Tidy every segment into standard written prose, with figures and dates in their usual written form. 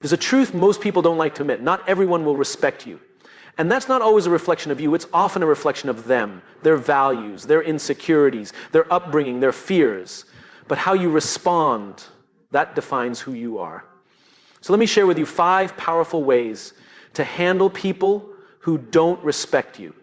There's a truth most people don't like to admit. Not everyone will respect you. And that's not always a reflection of you. It's often a reflection of them, their values, their insecurities, their upbringing, their fears. But how you respond, that defines who you are. So let me share with you 5 powerful ways to handle people who don't respect you.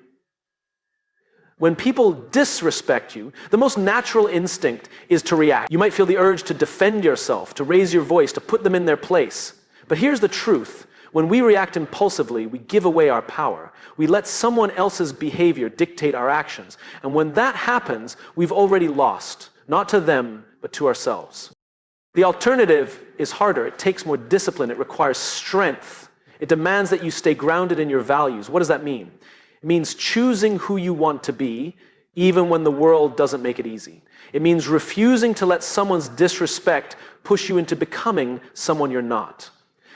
When people disrespect you, the most natural instinct is to react. You might feel the urge to defend yourself, to raise your voice, to put them in their place. But here's the truth. When we react impulsively, we give away our power. We let someone else's behavior dictate our actions. And when that happens, we've already lost, not to them, but to ourselves. The alternative is harder. It takes more discipline. It requires strength. It demands that you stay grounded in your values. What does that mean? It means choosing who you want to be, even when the world doesn't make it easy. It means refusing to let someone's disrespect push you into becoming someone you're not.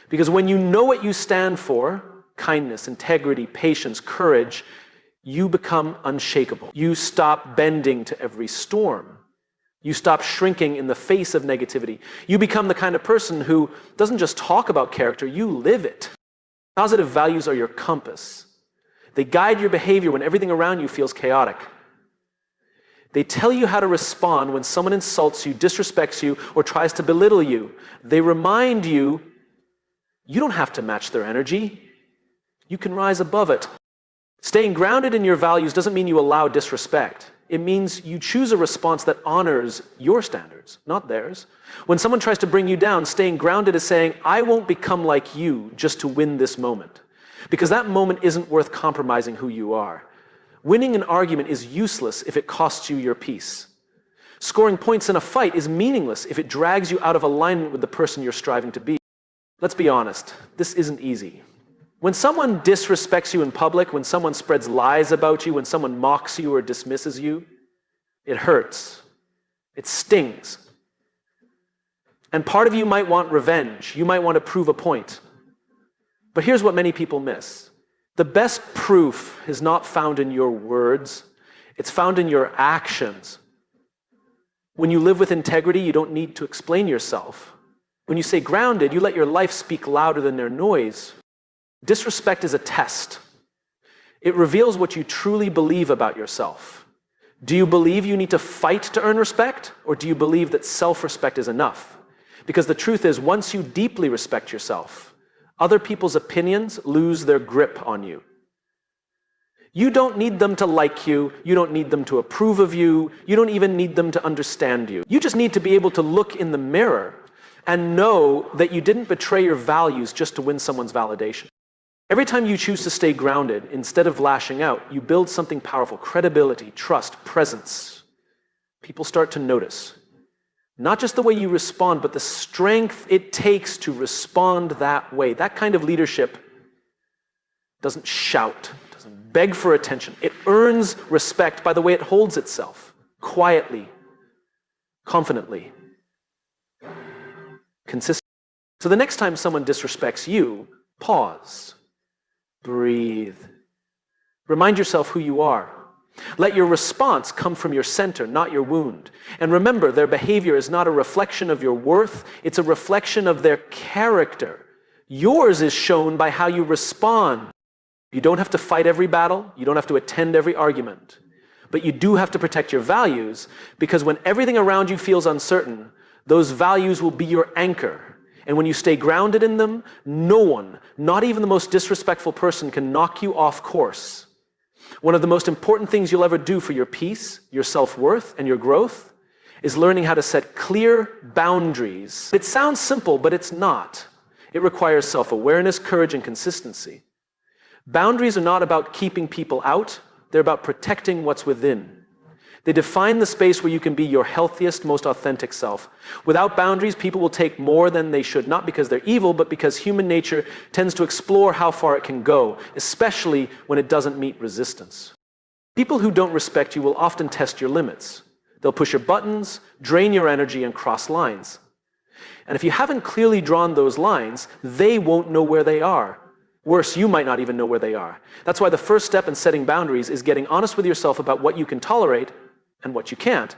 Because when you know what you stand for, kindness, integrity, patience, courage, you become unshakable. You stop bending to every storm. You stop shrinking in the face of negativity. You become the kind of person who doesn't just talk about character, you live it. Positive values are your compass. They guide your behavior when everything around you feels chaotic. They tell you how to respond when someone insults you, disrespects you, or tries to belittle you. They remind you, you don't have to match their energy. You can rise above it. Staying grounded in your values doesn't mean you allow disrespect. It means you choose a response that honors your standards, not theirs. When someone tries to bring you down, staying grounded is saying, I won't become like you just to win this moment. Because that moment isn't worth compromising who you are. Winning an argument is useless if it costs you your peace. Scoring points in a fight is meaningless if it drags you out of alignment with the person you're striving to be. Let's be honest, this isn't easy. When someone disrespects you in public, when someone spreads lies about you, when someone mocks you or dismisses you, it hurts. It stings. And part of you might want revenge. You might want to prove a point. But here's what many people miss. The best proof is not found in your words. It's found in your actions. When you live with integrity, you don't need to explain yourself. When you stay grounded, you let your life speak louder than their noise. Disrespect is a test. It reveals what you truly believe about yourself. Do you believe you need to fight to earn respect, or do you believe that self-respect is enough? Because the truth is, once you deeply respect yourself, other people's opinions lose their grip on you. You don't need them to like you. You don't need them to approve of you. You don't even need them to understand you. You just need to be able to look in the mirror and know that you didn't betray your values just to win someone's validation. Every time you choose to stay grounded, instead of lashing out, you build something powerful: credibility, trust, presence. People start to notice. Not just the way you respond, but the strength it takes to respond that way. That kind of leadership doesn't shout, doesn't beg for attention. It earns respect by the way it holds itself, quietly, confidently, consistently. So the next time someone disrespects you, pause, breathe. Remind yourself who you are. Let your response come from your center, not your wound. And remember, their behavior is not a reflection of your worth, it's a reflection of their character. Yours is shown by how you respond. You don't have to fight every battle, you don't have to attend every argument, but you do have to protect your values, because when everything around you feels uncertain, those values will be your anchor. And when you stay grounded in them, no one, not even the most disrespectful person, can knock you off course. One of the most important things you'll ever do for your peace, your self-worth, and your growth is learning how to set clear boundaries. It sounds simple, but it's not. It requires self-awareness, courage, and consistency. Boundaries are not about keeping people out, they're about protecting what's within. They define the space where you can be your healthiest, most authentic self. Without boundaries, people will take more than they should, not because they're evil, but because human nature tends to explore how far it can go, especially when it doesn't meet resistance. People who don't respect you will often test your limits. They'll push your buttons, drain your energy, and cross lines. And if you haven't clearly drawn those lines, they won't know where they are. Worse, you might not even know where they are. That's why the first step in setting boundaries is getting honest with yourself about what you can tolerate and what you can't.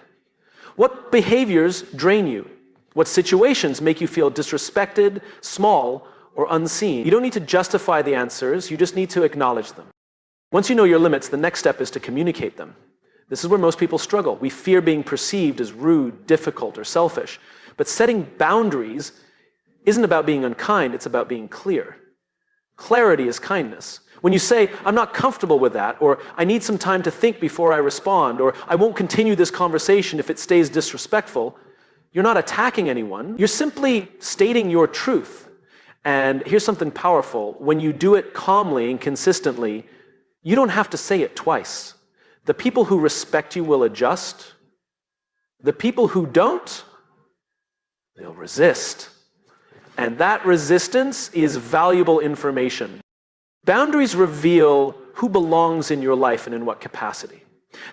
What behaviors drain you? What situations make you feel disrespected, small, or unseen. You don't need to justify the answers, you just need to acknowledge them. Once you know your limits, the next step is to communicate them. This is where most people struggle. We fear being perceived as rude, difficult, or selfish. But setting boundaries isn't about being unkind, it's about being clear. Clarity is kindness. When you say, I'm not comfortable with that, or I need some time to think before I respond, or I won't continue this conversation if it stays disrespectful, you're not attacking anyone. You're simply stating your truth. And here's something powerful. When you do it calmly and consistently, you don't have to say it twice. The people who respect you will adjust. The people who don't, they'll resist. And that resistance is valuable information. Boundaries reveal who belongs in your life and in what capacity.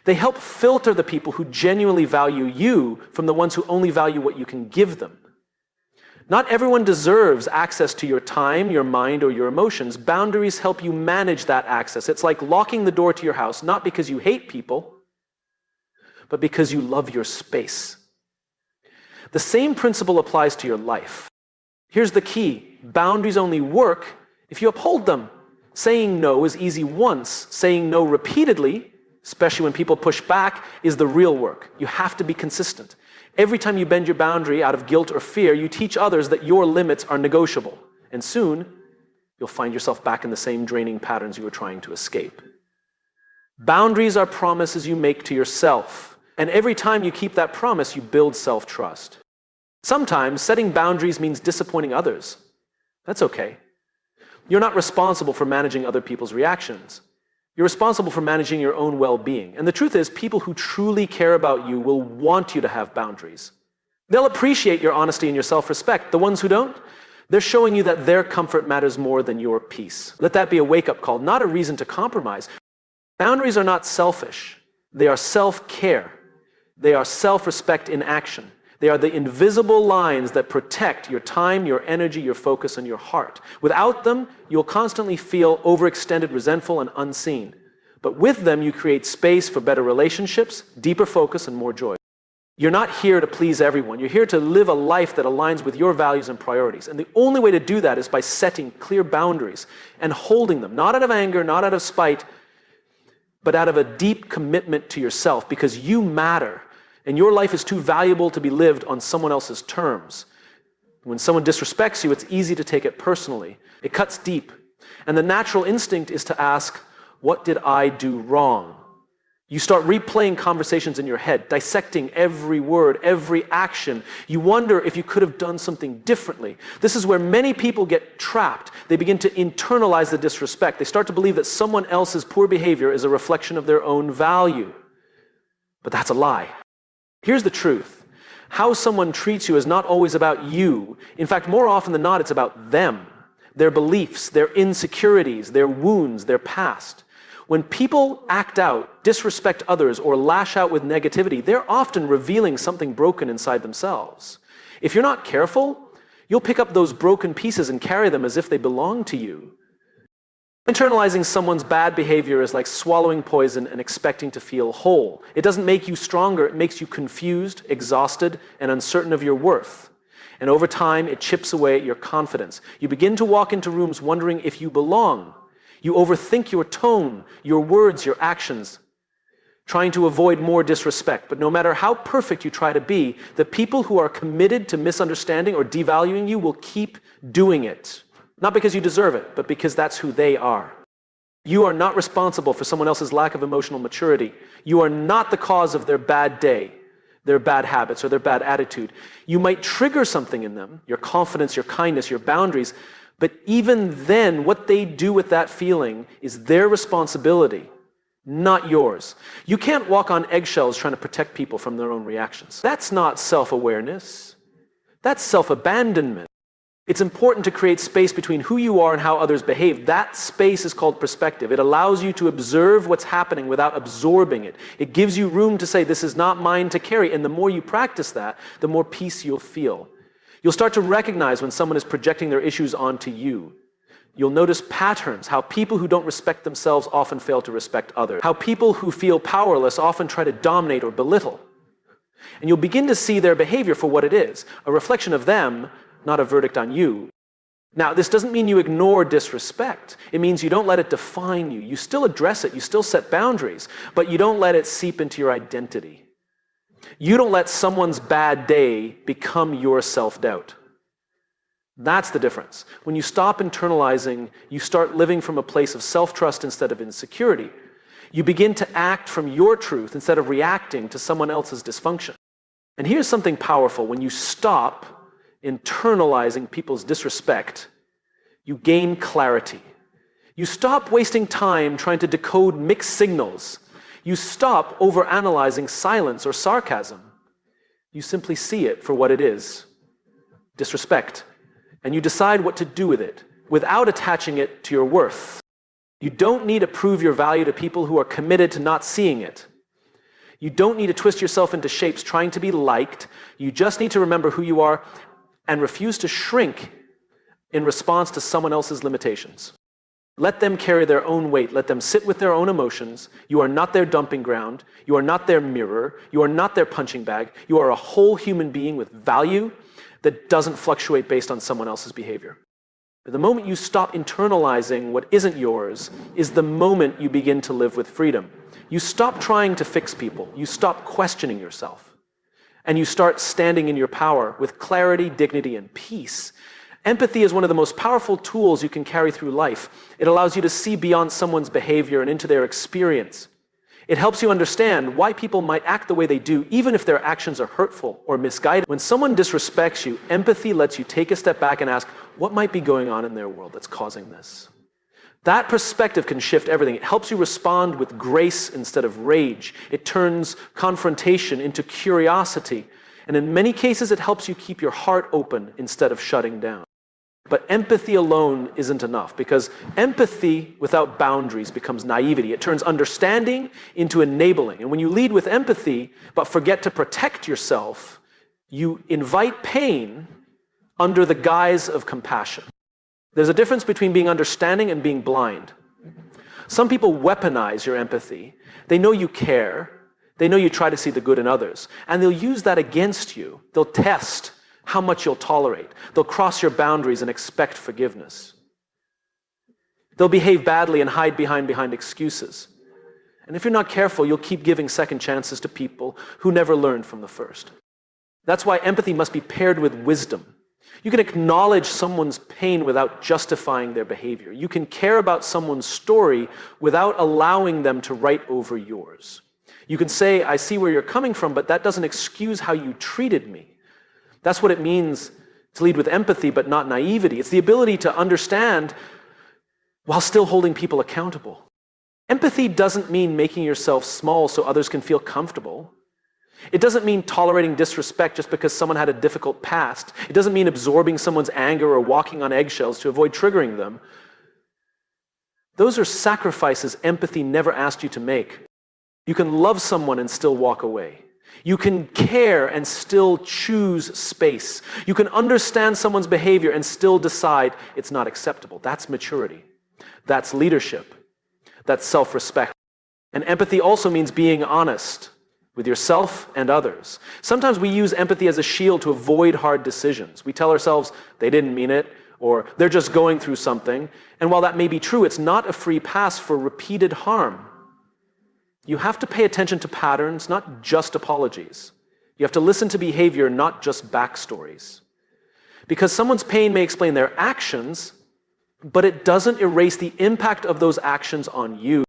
They help filter the people who genuinely value you from the ones who only value what you can give them. Not everyone deserves access to your time, your mind, or your emotions. Boundaries help you manage that access. It's like locking the door to your house, not because you hate people, but because you love your space. The same principle applies to your life. Here's the key. Boundaries only work if you uphold them. Saying no is easy once. Saying no repeatedly, especially when people push back, is the real work. You have to be consistent. Every time you bend your boundary out of guilt or fear, you teach others that your limits are negotiable. And soon, you'll find yourself back in the same draining patterns you were trying to escape. Boundaries are promises you make to yourself. And every time you keep that promise, you build self-trust. Sometimes setting boundaries means disappointing others. That's okay. You're not responsible for managing other people's reactions. You're responsible for managing your own well-being. And the truth is, people who truly care about you will want you to have boundaries. They'll appreciate your honesty and your self-respect. The ones who don't, they're showing you that their comfort matters more than your peace. Let that be a wake-up call, not a reason to compromise. Boundaries are not selfish. They are self-care. They are self-respect in action. They are the invisible lines that protect your time, your energy, your focus, and your heart. Without them, you'll constantly feel overextended, resentful, and unseen. But with them, you create space for better relationships, deeper focus, and more joy. You're not here to please everyone. You're here to live a life that aligns with your values and priorities. And the only way to do that is by setting clear boundaries and holding them, not out of anger, not out of spite, but out of a deep commitment to yourself, because you matter. And your life is too valuable to be lived on someone else's terms. When someone disrespects you, it's easy to take it personally. It cuts deep. And the natural instinct is to ask, what did I do wrong? You start replaying conversations in your head, dissecting every word, every action. You wonder if you could have done something differently. This is where many people get trapped. They begin to internalize the disrespect. They start to believe that someone else's poor behavior is a reflection of their own value. But that's a lie. Here's the truth. How someone treats you is not always about you. In fact, more often than not, it's about them, their beliefs, their insecurities, their wounds, their past. When people act out, disrespect others, or lash out with negativity, they're often revealing something broken inside themselves. If you're not careful, you'll pick up those broken pieces and carry them as if they belong to you. Internalizing someone's bad behavior is like swallowing poison and expecting to feel whole. It doesn't make you stronger, it makes you confused, exhausted, and uncertain of your worth. And over time, it chips away at your confidence. You begin to walk into rooms wondering if you belong. You overthink your tone, your words, your actions, trying to avoid more disrespect. But no matter how perfect you try to be, the people who are committed to misunderstanding or devaluing you will keep doing it. Not because you deserve it, but because that's who they are. You are not responsible for someone else's lack of emotional maturity. You are not the cause of their bad day, their bad habits, or their bad attitude. You might trigger something in them, your confidence, your kindness, your boundaries, but even then, what they do with that feeling is their responsibility, not yours. You can't walk on eggshells trying to protect people from their own reactions. That's not self-awareness. That's self-abandonment. It's important to create space between who you are and how others behave. That space is called perspective. It allows you to observe what's happening without absorbing it. It gives you room to say, this is not mine to carry. And the more you practice that, the more peace you'll feel. You'll start to recognize when someone is projecting their issues onto you. You'll notice patterns, how people who don't respect themselves often fail to respect others. How people who feel powerless often try to dominate or belittle. And you'll begin to see their behavior for what it is, a reflection of them, not a verdict on you. Now, this doesn't mean you ignore disrespect. It means you don't let it define you. You still address it, you still set boundaries, but you don't let it seep into your identity. You don't let someone's bad day become your self-doubt. That's the difference. When you stop internalizing, you start living from a place of self-trust instead of insecurity. You begin to act from your truth instead of reacting to someone else's dysfunction. And here's something powerful. When you stop internalizing people's disrespect, you gain clarity. You stop wasting time trying to decode mixed signals. You stop overanalyzing silence or sarcasm. You simply see it for what it is, disrespect, and you decide what to do with it without attaching it to your worth. You don't need to prove your value to people who are committed to not seeing it. You don't need to twist yourself into shapes trying to be liked. You just need to remember who you are and refuse to shrink in response to someone else's limitations. Let them carry their own weight. Let them sit with their own emotions. You are not their dumping ground. You are not their mirror. You are not their punching bag. You are a whole human being with value that doesn't fluctuate based on someone else's behavior. But the moment you stop internalizing what isn't yours is the moment you begin to live with freedom. You stop trying to fix people. You stop questioning yourself. And you start standing in your power with clarity, dignity, and peace. Empathy is one of the most powerful tools you can carry through life. It allows you to see beyond someone's behavior and into their experience. It helps you understand why people might act the way they do, even if their actions are hurtful or misguided. When someone disrespects you, empathy lets you take a step back and ask, what might be going on in their world that's causing this? That perspective can shift everything. It helps you respond with grace instead of rage. It turns confrontation into curiosity. And in many cases, it helps you keep your heart open instead of shutting down. But empathy alone isn't enough, because empathy without boundaries becomes naivety. It turns understanding into enabling. And when you lead with empathy, but forget to protect yourself, you invite pain under the guise of compassion. There's a difference between being understanding and being blind. Some people weaponize your empathy. They know you care. They know you try to see the good in others. And they'll use that against you. They'll test how much you'll tolerate. They'll cross your boundaries and expect forgiveness. They'll behave badly and hide behind excuses. And if you're not careful, you'll keep giving second chances to people who never learned from the first. That's why empathy must be paired with wisdom. You can acknowledge someone's pain without justifying their behavior. You can care about someone's story without allowing them to write over yours. You can say, I see where you're coming from, but that doesn't excuse how you treated me. That's what it means to lead with empathy, but not naivety. It's the ability to understand while still holding people accountable. Empathy doesn't mean making yourself small so others can feel comfortable. It doesn't mean tolerating disrespect just because someone had a difficult past. It doesn't mean absorbing someone's anger or walking on eggshells to avoid triggering them. Those are sacrifices empathy never asked you to make. You can love someone and still walk away. You can care and still choose space. You can understand someone's behavior and still decide it's not acceptable. That's maturity. That's leadership. That's self-respect. And empathy also means being honest with yourself and others. Sometimes we use empathy as a shield to avoid hard decisions. We tell ourselves they didn't mean it, or they're just going through something. And while that may be true, it's not a free pass for repeated harm. You have to pay attention to patterns, not just apologies. You have to listen to behavior, not just backstories. Because someone's pain may explain their actions, but it doesn't erase the impact of those actions on you.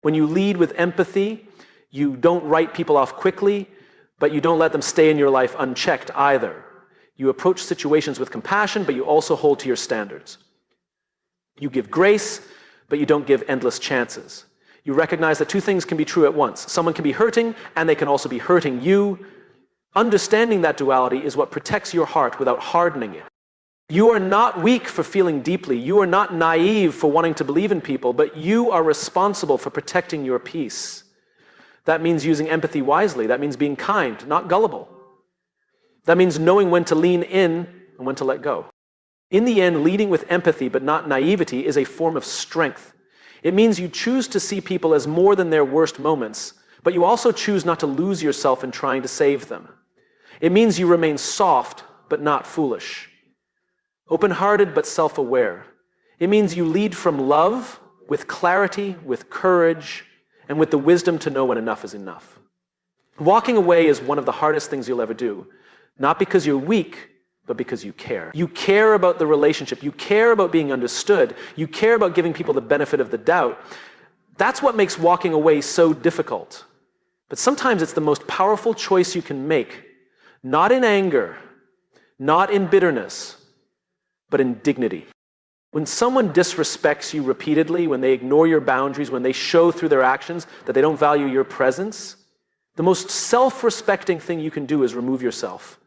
When you lead with empathy, you don't write people off quickly, but you don't let them stay in your life unchecked either. You approach situations with compassion, but you also hold to your standards. You give grace, but you don't give endless chances. You recognize that two things can be true at once. Someone can be hurting, and they can also be hurting you. Understanding that duality is what protects your heart without hardening it. You are not weak for feeling deeply. You are not naive for wanting to believe in people, but you are responsible for protecting your peace. That means using empathy wisely. That means being kind, not gullible. That means knowing when to lean in and when to let go. In the end, leading with empathy but not naivety is a form of strength. It means you choose to see people as more than their worst moments, but you also choose not to lose yourself in trying to save them. It means you remain soft but not foolish. Open-hearted but self-aware. It means you lead from love, with clarity, with courage, and with the wisdom to know when enough is enough. Walking away is one of the hardest things you'll ever do, not because you're weak, but because you care. You care about the relationship. You care about being understood. You care about giving people the benefit of the doubt. That's what makes walking away so difficult. But sometimes it's the most powerful choice you can make, not in anger, not in bitterness, but in dignity. When someone disrespects you repeatedly, when they ignore your boundaries, when they show through their actions that they don't value your presence, the most self-respecting thing you can do is remove yourself.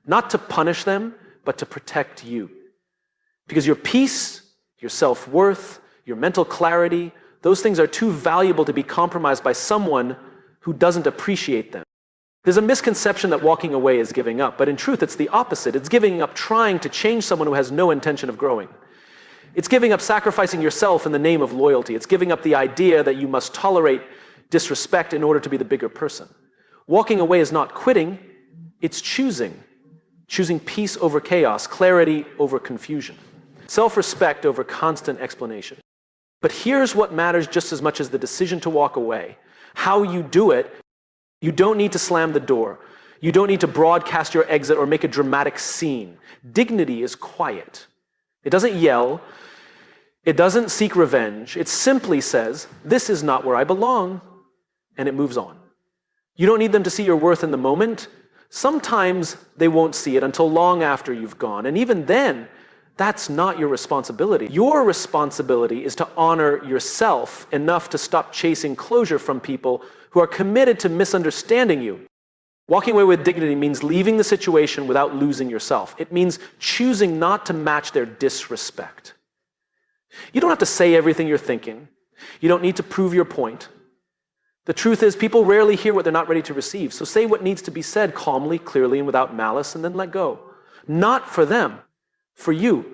Not to punish them, but to protect you. Because your peace, your self-worth, your mental clarity, those things are too valuable to be compromised by someone who doesn't appreciate them. There's a misconception that walking away is giving up, but in truth it's the opposite. It's giving up trying to change someone who has no intention of growing. It's giving up sacrificing yourself in the name of loyalty. It's giving up the idea that you must tolerate disrespect in order to be the bigger person. Walking away is not quitting, it's choosing. Choosing peace over chaos, clarity over confusion, self-respect over constant explanation. But here's what matters just as much as the decision to walk away. How you do it, you don't need to slam the door. You don't need to broadcast your exit or make a dramatic scene. Dignity is quiet. It doesn't yell. It doesn't seek revenge. It simply says, this is not where I belong, and it moves on. You don't need them to see your worth in the moment. Sometimes they won't see it until long after you've gone, and even then, that's not your responsibility. Your responsibility is to honor yourself enough to stop chasing closure from people who are committed to misunderstanding you. Walking away with dignity means leaving the situation without losing yourself. It means choosing not to match their disrespect. You don't have to say everything you're thinking. You don't need to prove your point. The truth is, people rarely hear what they're not ready to receive. So say what needs to be said calmly, clearly, and without malice, and then let go. Not for them, for you.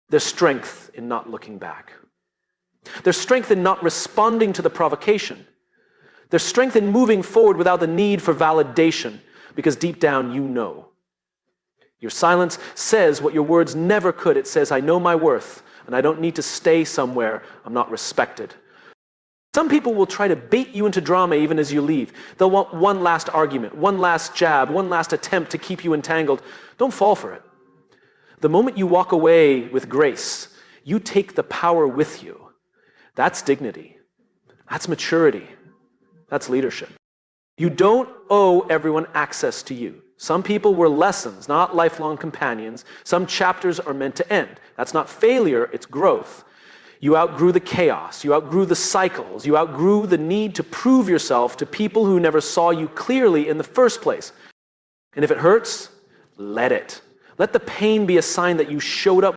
There's strength in not looking back. There's strength in not responding to the provocation. There's strength in moving forward without the need for validation, because deep down you know. Your silence says what your words never could. It says, I know my worth, and I don't need to stay somewhere I'm not respected. Some people will try to bait you into drama even as you leave. They'll want one last argument, one last jab, one last attempt to keep you entangled. Don't fall for it. The moment you walk away with grace, you take the power with you. That's dignity. That's maturity. That's leadership. You don't owe everyone access to you. Some people were lessons, not lifelong companions. Some chapters are meant to end. That's not failure, it's growth. You outgrew the chaos, you outgrew the cycles, you outgrew the need to prove yourself to people who never saw you clearly in the first place. And if it hurts, let it. Let the pain be a sign that you showed up